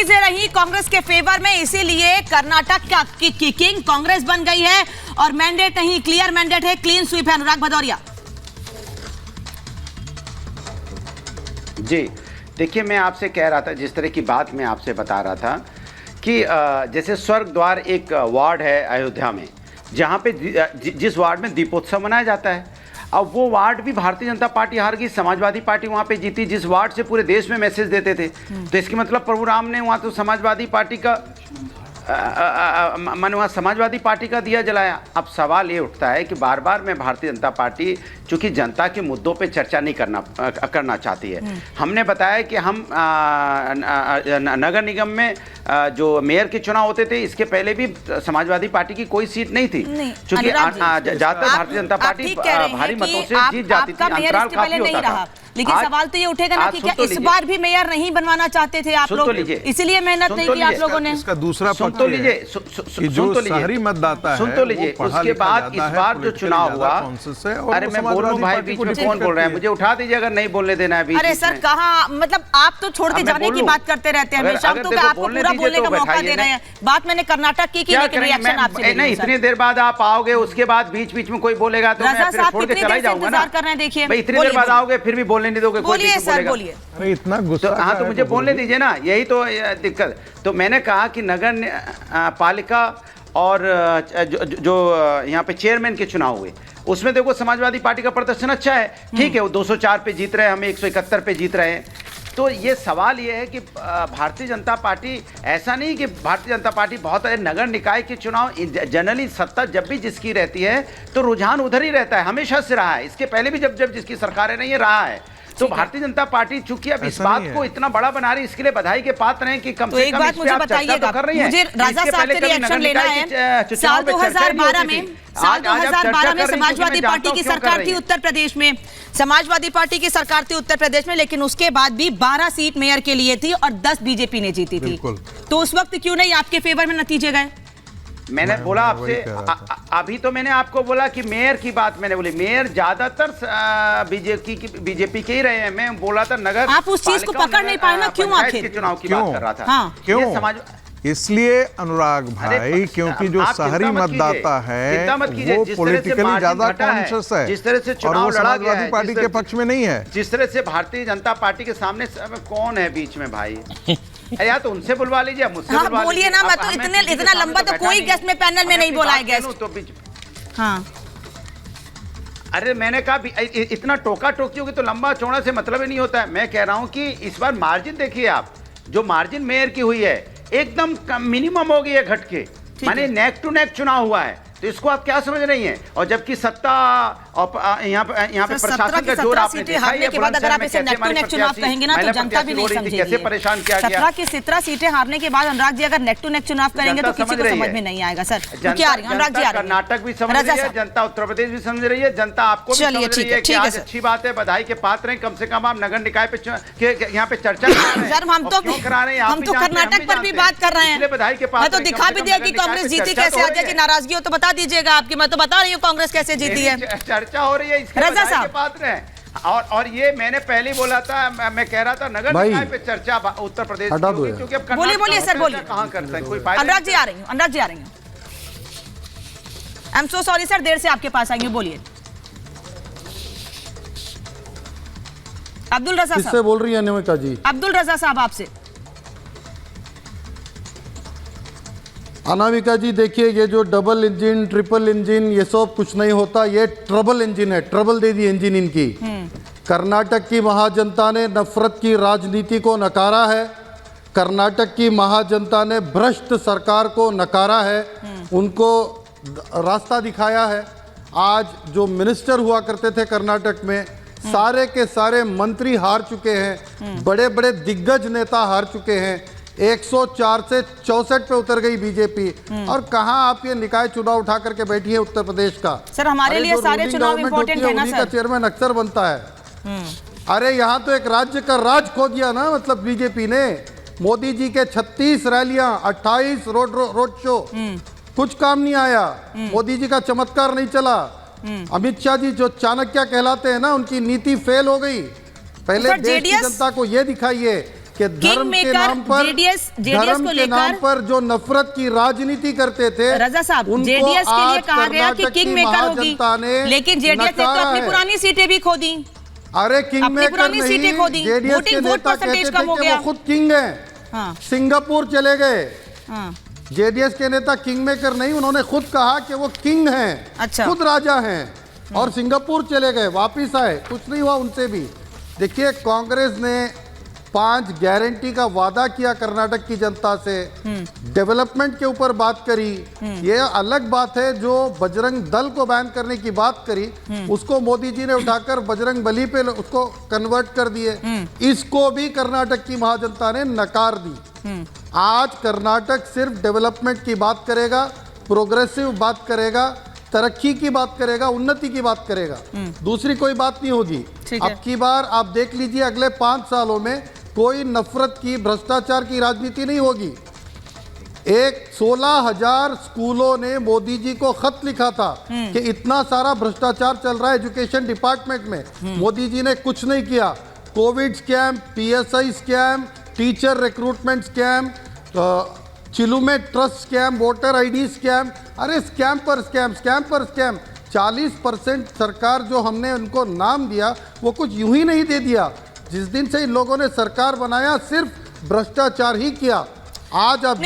चीजें रही कांग्रेस के फेवर में, इसीलिए कर्नाटक की किंग कांग्रेस बन गई है और मैंडेट नहीं, क्लियर मैंडेट है, क्लीन स्वीप है। अनुराग भदौरिया जी, देखिए मैं आपसे कह रहा था, जिस तरह की बात मैं आपसे बता रहा था कि जैसे स्वर्ग द्वार एक वार्ड है अयोध्या में, जहाँ पे जिस वार्ड में दीपोत्सव मनाया जाता है, अब वो वार्ड भी भारतीय जनता पार्टी हार गई, समाजवादी पार्टी वहाँ पे जीती, जिस वार्ड से पूरे देश में मैसेज देते थे। तो इसके मतलब प्रभु राम ने वहाँ तो समाजवादी पार्टी का वहाँ समाजवादी पार्टी का दिया जलाया। अब सवाल ये उठता है कि बार बार में भारतीय जनता पार्टी चूंकि जनता के मुद्दों पे चर्चा नहीं करना चाहती है। हमने बताया कि हम नगर निगम में जो मेयर के चुनाव होते थे, इसके पहले भी समाजवादी पार्टी की कोई सीट नहीं थी, क्योंकि ज्यादातर भारतीय जनता पार्टी भारी मतों से जीत जाती थी, अंतराल काफी होता था। लेकिन सवाल तो ये उठेगा ना कि क्या इस बार भी मेयर नहीं बनवाना चाहते थे आप लोग, इसलिए मेहनत नहीं की आप लोगों ने? इसका दूसरा सुन तो लीजिए, जो शहरी मतदाता है, सुन तो लीजिए, उसके बाद इस बार जो चुनाव हुआ, अरे मैं बोलूं भाई, बीच में कौन बोल रहा है? मुझे उठा दीजिए अगर नहीं बोलने देना है बीच। अरे सर कहाँ, मतलब आप तो छोड़ के जाने की बात करते रहते हैं हमेशा, हम तो आपको पूरा बोलने का मौका दे रहे हैं। बात मैंने कर्नाटक की लेकिन रिएक्शन आपसे नहीं, इतनी देर बाद आप आओगे, उसके बाद बीच बीच में कोई बोलेगा तो मैं फिर छोड़ के चला ही जाऊंगा ना। कर रहे हैं, देखिए इतनी देर बाद आओगे फिर भी बोलने नहीं दोगे, बोलिए सर बोलिए। अरे इतना गुस्सा, हाँ तो मुझे बोलने दीजिए ना, यही तो दिक्कत। तो मैंने कहा कि नगर पालिका और जो यहाँ पे चेयरमैन के चुनाव हुए, उसमें देखो समाजवादी पार्टी का प्रदर्शन अच्छा है, ठीक है, वो 204 पे जीत रहे हैं, हम 171 पे जीत रहे हैं। तो ये सवाल ये है कि भारतीय जनता पार्टी, ऐसा नहीं कि भारतीय जनता पार्टी बहुत नगर निकाय के चुनाव जनरली सत्ता जब भी जिसकी रहती है तो रुझान उधर ही रहता है, हमेशा से रहा है, इसके पहले भी जब जिसकी सरकारें नहीं है रहा है। तो भारतीय जनता पार्टी चूंकि अब इस बात को इतना बड़ा बना रही है, इसके लिए बधाई के पात्र हैं कि कम से कम इस पे आप चर्चा तो कर रही हैं। मुझे राजा साहब से रिएक्शन लेना है। साल 2012 में समाजवादी पार्टी की सरकार थी उत्तर प्रदेश में, समाजवादी पार्टी की सरकार थी उत्तर प्रदेश में, लेकिन उसके बाद भी 12 सीट मेयर के लिए थी और 10 बीजेपी ने जीती थी। तो उस वक्त क्यों नहीं आपके फेवर में नतीजे गए? मैंने बोला आपसे, अभी तो मैंने आपको बोला कि मेयर की बात मैंने बोली, मेयर ज्यादातर बीजेपी के ही रहे हैं। मैं बोला था नगर, आप उस चीज को पकड़ नहीं पाए ना, क्यों आखिर चुनाव की बात कर रहा था? हाँ। क्यों? इसलिए अनुराग भाई, क्योंकि जो शहरी मतदाता है वो पॉलिटिकली ज्यादा कॉन्शियस है, जिस तरह से चुनाव लड़ा गया है, पार्टी के पक्ष में नहीं है। जिस तरह से भारतीय जनता पार्टी के सामने कौन है बीच में भाई? या तो उनसे बुलवा लीजिए, मुझसे बुलवा लीजिए। बोलिए ना, मैं तो इतना लंबा तो कोई गेस्ट में पैनल में नहीं बोला है गेस्ट। हाँ, अरे मैंने कहा इतना टोका टोकी होगी तो लंबा चौड़ा से मतलब ही नहीं होता है। मैं कह रहा हूं कि इस बार मार्जिन देखिए आप, जो मार्जिन मेयर की हुई है एकदम मिनिमम हो गई है घट के, माने नेक टू नेक चुनाव हुआ है। तो इसको आप क्या समझ रही हैं? और जबकि सत्ता और यहाँ पे प्रशासन का जोर आपने देखा है, के बाद अगर आप इसे नेक टू नेक चुनाव कहेंगे ना तो जनता भी नहीं समझेगी। कैसे परेशान किया गया? 17 की 17 सीटें हारने के बाद अनुराग जी अगर नेक टू नेक चुनाव करेंगे तो किसी को समझ में नहीं आएगा। सर क्या अनुराग जी, कर्नाटक भी समझ रही है जनता, उत्तर प्रदेश भी समझ रही है जनता, आपको भी समझ रही है कि आज अच्छी बात है, बधाई के पात्र हैं। कम से कम आप नगर निकाय पे यहाँ पे चर्चा सर, हम तो कर्नाटक पर भी बात कर रहे हैं, बधाई के पात्र। मैं तो दिखा भी दिया कि कांग्रेस जीती कैसे, आज की नाराजगी हो तो बता दीजिएगा आपकी, मैं तो बता रही हूँ कांग्रेस कैसे जीती है। चर्चा हो रही है, इसके बधाई के पात्र हैं। और ये मैंने पहले बोला था, मैं कह रहा था नगर निकाय पे चर्चा उत्तर प्रदेश की होगी, क्योंकि अब बोलिए सर, बोलिए कहाँ करते हैं कोई फायदा। अनुराग जी आ रही हूँ, अनुराग जी आ रही हूँ। I am so sorry sir, देर से आपके पास आई हूँ, बोलिए। अब्दुल रजा साहब बोल रही है अनिमिका जी? अब्दुल रजा साहब आपसे। अनामिका जी देखिए, ये जो डबल इंजन ट्रिपल इंजन ये सब कुछ नहीं होता, ये ट्रबल इंजन है, ट्रबल दे दी इंजन इनकी। कर्नाटक की महाजनता ने नफरत की राजनीति को नकारा है, कर्नाटक की महाजनता ने भ्रष्ट सरकार को नकारा है, उनको रास्ता दिखाया है। आज जो मिनिस्टर हुआ करते थे कर्नाटक में, सारे के सारे मंत्री हार चुके हैं, बड़े बड़े दिग्गज नेता हार चुके हैं। 104 से 64 पे उतर गई बीजेपी। और कहां आप ये निकाय चुनाव उठा करके बैठी है उत्तर प्रदेश का? सर हमारे लिए सारे चुनाव इंपॉर्टेंट है ना सर। चेयरमैन अक्सर बनता है। अरे यहाँ तो एक राज्य का राज खो दिया ना, मतलब बीजेपी ने। मोदी जी के 36 रैलियां, 28 रोड शो, कुछ काम नहीं आया। मोदी जी का चमत्कार नहीं चला। अमित शाह जी जो चाणक्य कहलाते हैं ना, उनकी नीति फेल हो गई। पहले देश की जनता को यह दिखाइए कि धर्म के नाम पर नाम पर जो नफरत की राजनीति करते थे, रजा साहब, जेडीएस के लिए कहा गया कि किंग मेकर होगी, लेकिन जेडीएस ने तो अपनी पुरानी सीटें भी खो दी। अरे किंग मेकर नहीं, जेडीएस के नेता कहते थे कि वो खुद किंग है, सिंगापुर चले गए। जेडीएस के नेता किंग मेकर नहीं, उन्होंने खुद कहा कि वो किंग हैं, अच्छा, खुद राजा हैं, और सिंगापुर चले गए, वापिस आए, कुछ नहीं हुआ उनसे भी। देखिए, कांग्रेस ने 5 गारंटी का वादा किया कर्नाटक की जनता से, डेवलपमेंट के ऊपर बात करी। ये अलग बात है जो बजरंग दल को बैन करने की बात करी, उसको मोदी जी ने उठाकर बजरंग बली पे उसको कन्वर्ट कर दिए। इसको भी कर्नाटक की महाजनता ने नकार दी। आज कर्नाटक सिर्फ डेवलपमेंट की बात करेगा, प्रोग्रेसिव बात करेगा, तरक्की की बात करेगा, उन्नति की बात करेगा, दूसरी कोई बात नहीं होगी। अब की बार आप देख लीजिए, अगले 5 सालों में कोई नफरत की, भ्रष्टाचार की राजनीति नहीं होगी। 16,000 स्कूलों ने मोदी जी को खत लिखा था कि इतना सारा भ्रष्टाचार चल रहा है एजुकेशन डिपार्टमेंट में, मोदी जी ने कुछ नहीं किया। Covid scam, PSI scam, teacher recruitment scam, चिलू में trust scam, voter ID scam, अरे स्कैम पर स्कैम, स्कैम पर स्कैम। 40% सरकार जो हमने उनको नाम दिया वो कुछ यूं ही नहीं दे दिया। जिस दिन से इन लोगों ने सरकार बनाया सिर्फ भ्रष्टाचार ही किया। आज आप